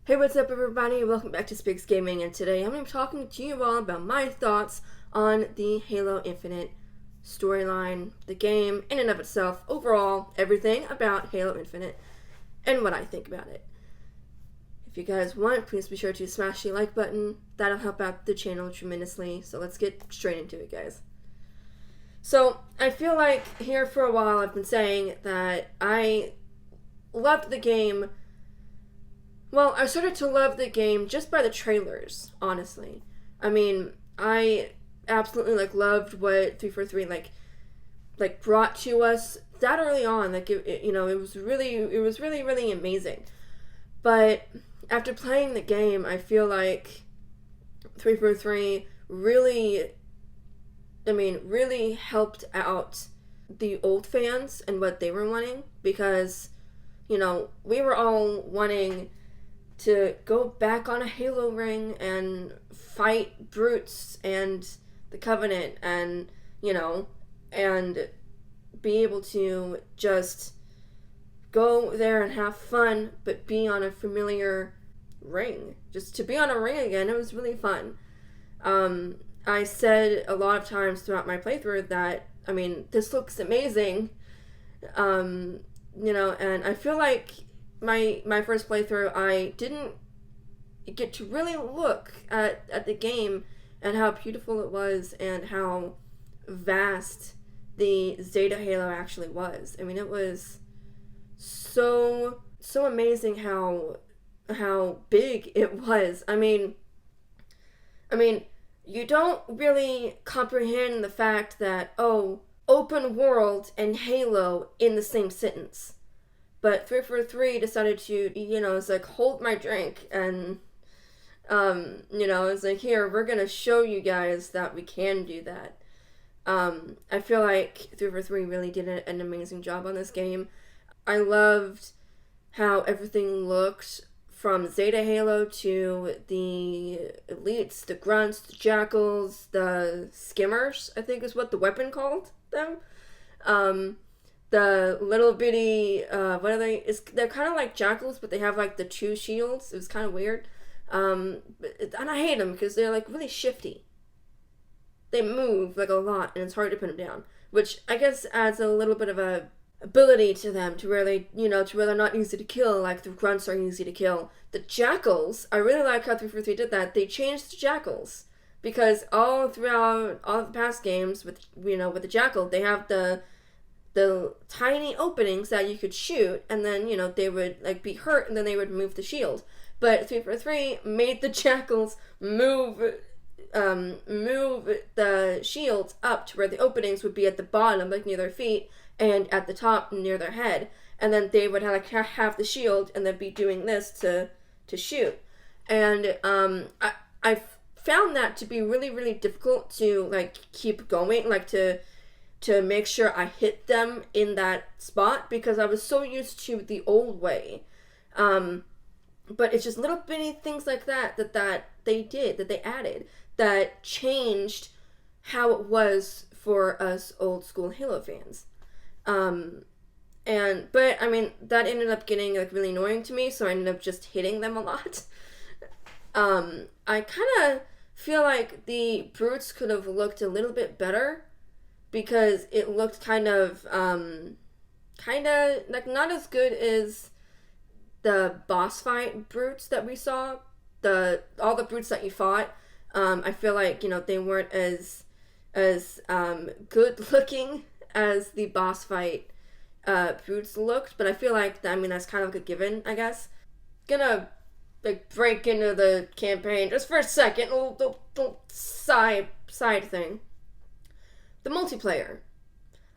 Hey, what's up everybody? Welcome back to Spiggs Gaming, and today I'm going to be talking to you all about my thoughts on the Halo Infinite storyline, the game in and of itself, overall, everything about Halo Infinite, and what I think about it. If you guys want, please be sure to smash the like button. That'll help out the channel tremendously, so let's get straight into it, guys. So, I feel like here for a while I've been saying that I loved the game. Well, I started to love the game just by the trailers, honestly. I mean, I absolutely loved what 343 brought to us that early on. It was really amazing. But after playing the game, I feel like 343 really helped out the old fans and what they were wanting, because we were all wanting to go back on a Halo ring and fight brutes and the Covenant and be able to just go there and have fun, but be on a familiar ring. Just to be on a ring again, it was really fun. I said a lot of times throughout my playthrough that, this looks amazing. And I feel like my first playthrough, I didn't get to really look at the game and how beautiful it was and how vast the Zeta Halo actually was. It was so amazing how big it was. You don't really comprehend the fact that, open world and Halo in the same sentence. But 343 decided to, hold my drink and, it's here, we're going to show you guys that we can do that. I feel like 343 really did an amazing job on this game. I loved how everything looked, from Zeta Halo to the elites, the grunts, the jackals, the skimmers, I think is what the weapon called them. The little bitty, what are they? They're kind of like jackals, but they have the two and was kind of weird. And I hate them because they're really shifty. They move a lot, and it's hard to pin them down, which I guess adds a little bit of a ability to them, to where they, to where they're not easy to kill like the grunts are easy to kill. The jackals, I really like how 343 did that. They changed the jackals, because all throughout all the past games with the jackal, they have the tiny openings that you could shoot, and then, they would, be hurt, and then they would move the shield. But 343 made the jackals move the shields up to where the openings would be at the bottom, near their feet, and at the top near their head. And then they would have the shield, and then be doing this to shoot. And, I found that to be really, really difficult to, keep going, to make sure I hit them in that spot, because I was so used to the old way. But it's just little bitty things like that they added, that changed how it was for us old school Halo fans. But that ended up getting really annoying to me, so I ended up just hitting them a lot. I kind of feel like the brutes could have looked a little bit better, because it looked kind of not as good as the boss fight brutes that we saw. All the brutes that you fought, I feel like, they weren't as good looking as the boss fight brutes looked. But I feel like that's kind of a given, I guess. Gonna break into the campaign just for a second, a little side thing. The multiplayer.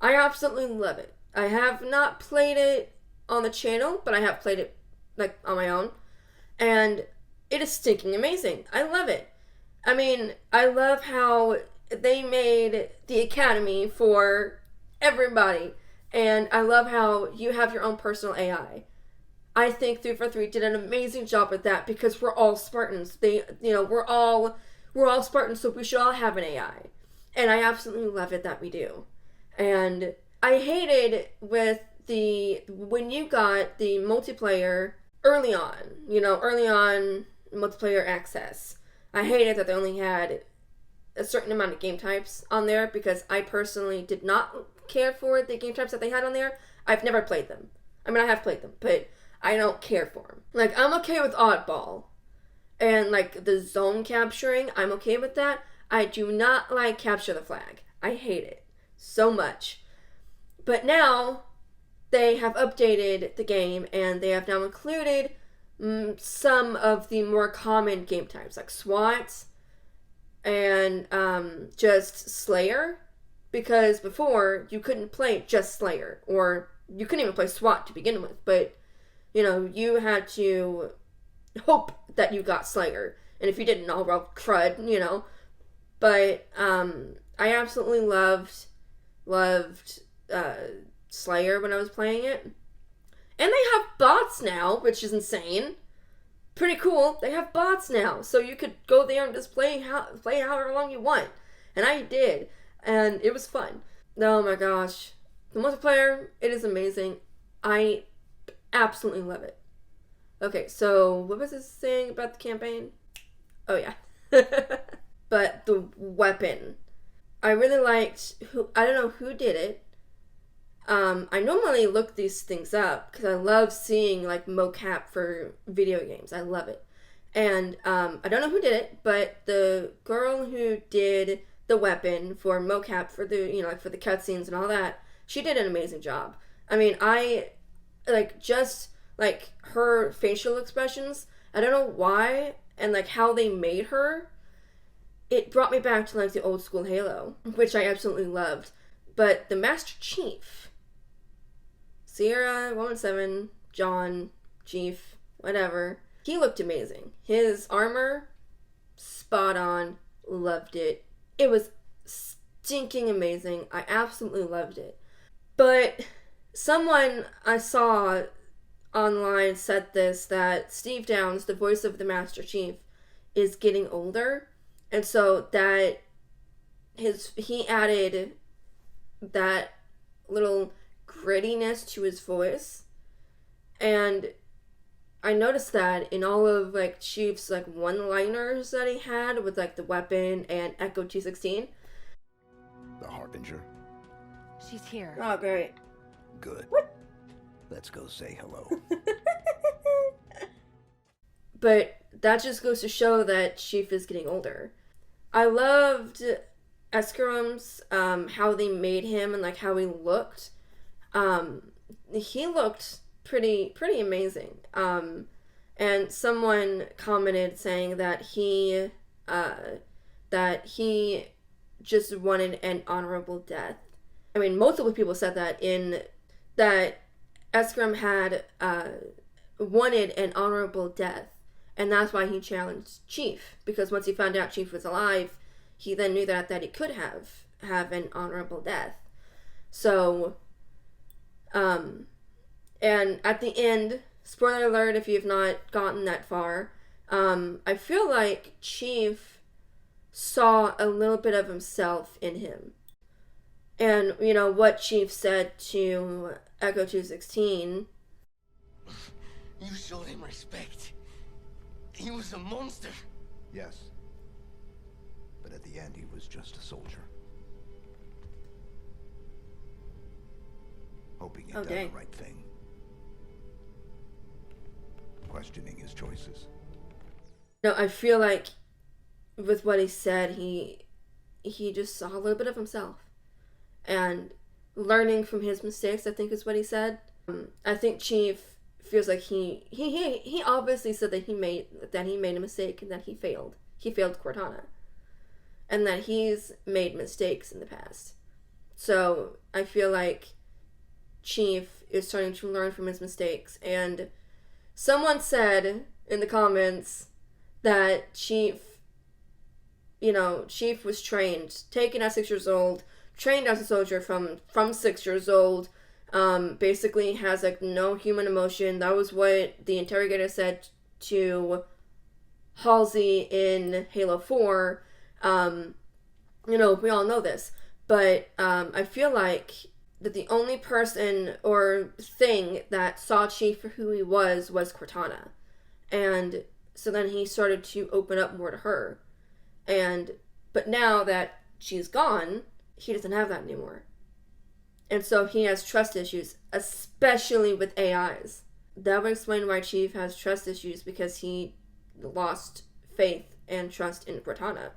I absolutely love it. I have not played it on the channel, but I have played it on my own, and it is stinking amazing. I love it. I love how they made the academy for everybody, and I love how you have your own personal AI. I think 343 did an amazing job with that, because we're all Spartans. We're all Spartans, so we should all have an AI. And I absolutely love it that we do. And I hated when you got the multiplayer early on, early on multiplayer access. I hated that they only had a certain amount of game types on there because I personally did not care for the game types that they had on there. I've never played them. I mean, I have played them, but I don't care for them. Like, I'm okay with Oddball and, like, the zone capturing. I'm okay with that. I do not like Capture the Flag. I hate it so much. But now they have updated the game and they have now included some of the more common game types, like SWAT and just Slayer, because before you couldn't play just Slayer, or you couldn't even play SWAT to begin with, but you had to hope that you got Slayer, and if you didn't, oh well, crud, but I absolutely loved Slayer when I was playing it. And they have bots now, which is insane. Pretty cool. They have bots now, so you could go there and just play however long you want. And I did, and it was fun. Oh my gosh. The multiplayer, it is amazing. I absolutely love it. Okay, so what was this saying about the campaign? Oh yeah. But the weapon. I really liked I don't know who did it. I normally look these things up because I love seeing like mocap for video games. I love it. And I don't know who did it, but the girl who did the weapon for mocap for the like for the cutscenes and all that, she did an amazing job. I mean, I like just like her facial expressions. I don't know why and like how they made her. It brought me back to like the old school Halo, which I absolutely loved. But the Master Chief, Sierra 117, John, Chief, whatever, he looked amazing. His armor, spot on, loved it. It was stinking amazing. I absolutely loved it. But someone I saw online said this, that Steve Downes, the voice of the Master Chief, is getting older. And so that he added that little grittiness to his voice. And I noticed that in all of like Chief's like one-liners that he had with like the weapon and Echo 216. The Harbinger. She's here. Oh, great. Good. What? Let's go say hello. But that just goes to show that Chief is getting older. I loved Eskeram's, how they made him and like how he looked. He looked pretty amazing. And someone commented saying that he just wanted an honorable death. I mean, multiple people said that Eskeram had wanted an honorable death. And that's why he challenged Chief. Because once he found out Chief was alive, he then knew that he could have an honorable death. So, and at the end, spoiler alert if you've not gotten that far, I feel like Chief saw a little bit of himself in him. And, what Chief said to Echo 216. You showed him respect. He was a monster. Yes. But at the end, he was just a soldier. Hoping he'd done the right thing. Questioning his choices. No, I feel like with what he said, he just saw a little bit of himself. And learning from his mistakes, I think is what he said. I think Chief feels like he obviously said that he made a mistake and that he failed. He failed Cortana. And that he's made mistakes in the past. So I feel like Chief is starting to learn from his mistakes. And someone said in the comments that Chief was trained, taken at 6 years old, trained as a soldier from 6 years old, basically has like no human emotion. That was what the interrogator said to Halsey in Halo 4. We all know this, but I feel like the only person or thing that saw Chief for who he was Cortana. And so then he started to open up more to her. But now that she's gone, he doesn't have that anymore. And so he has trust issues, especially with AIs. That would explain why Chief has trust issues, because he lost faith and trust in Cortana,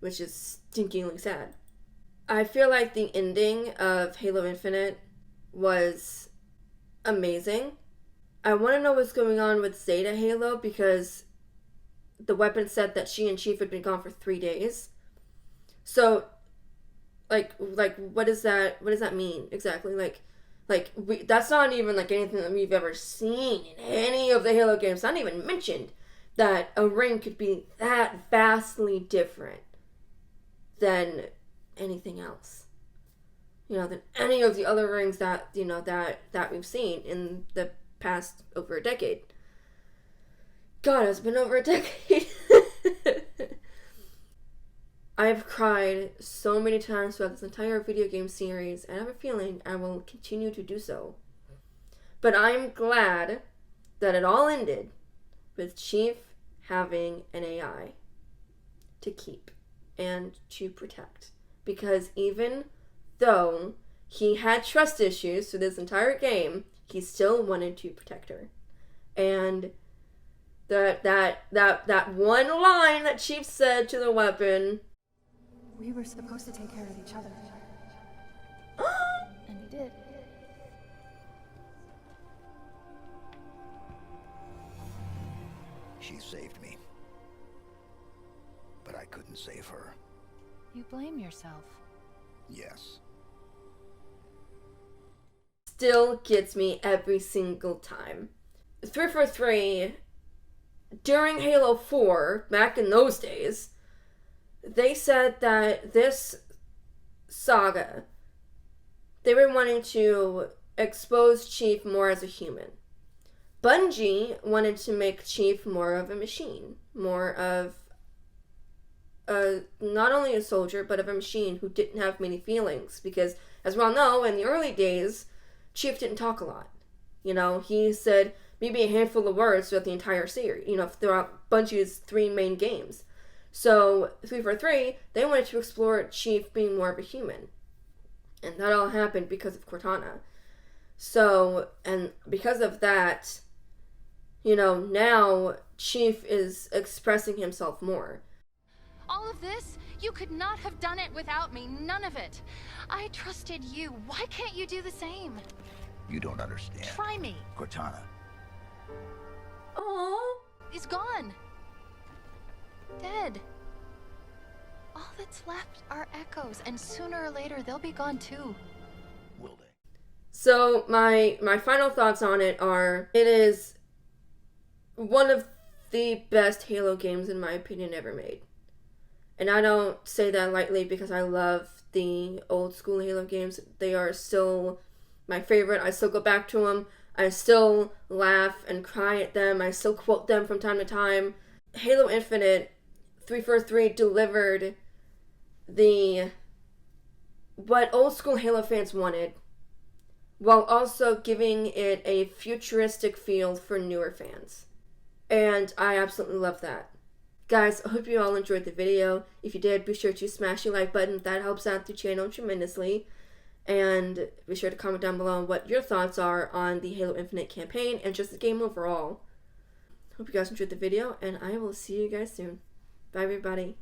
which is stinkingly sad. I feel like the ending of Halo Infinite was amazing. I want to know what's going on with Zeta Halo, because the weapon said that she and Chief had been gone for 3 days. So, like, what does that mean exactly? That's not even like anything that we've ever seen in any of the Halo games. Not even mentioned that a ring could be that vastly different than anything else. Than any of the other rings that that we've seen in the past over a decade. God, it's been over a decade. I've cried so many times throughout this entire video game series, and I have a feeling I will continue to do so. But I'm glad that it all ended with Chief having an AI to keep and to protect. Because even though he had trust issues through this entire game, he still wanted to protect her. And that one line that Chief said to the weapon, We were supposed to take care of each other. And we did. She saved me. But I couldn't save her. You blame yourself. Yes. still gets me every single time. 343, during Halo 4, back in those days, they said that this saga, they were wanting to expose Chief more as a human. Bungie wanted to make Chief more of a machine, more of not only a soldier, but of a machine who didn't have many feelings. Because, as we all know, in the early days, Chief didn't talk a lot. You know, he said maybe a handful of words throughout the entire series, you know, throughout Bungie's 3 main games. So, 343, they wanted to explore Chief being more of a human. And that all happened because of Cortana. So, and because of that, you know, now Chief is expressing himself more. All of this? You could not have done it without me. None of it. I trusted you. Why can't you do the same? You don't understand. Try me. Cortana. Aww. He's gone. Dead. All that's left are echoes, and sooner or later they'll be gone too. Will they? So my final thoughts on it are, it is one of the best Halo games in my opinion ever made. And I don't say that lightly because I love the old school Halo games. They are still my favorite. I still go back to them. I still laugh and cry at them. I still quote them from time to time. Halo Infinite, 343 delivered what old school Halo fans wanted, while also giving it a futuristic feel for newer fans. And I absolutely love that. Guys, I hope you all enjoyed the video. If you did, be sure to smash the like button. That helps out the channel tremendously. And be sure to comment down below what your thoughts are on the Halo Infinite campaign and just the game overall. Hope you guys enjoyed the video, and I will see you guys soon. Bye, everybody.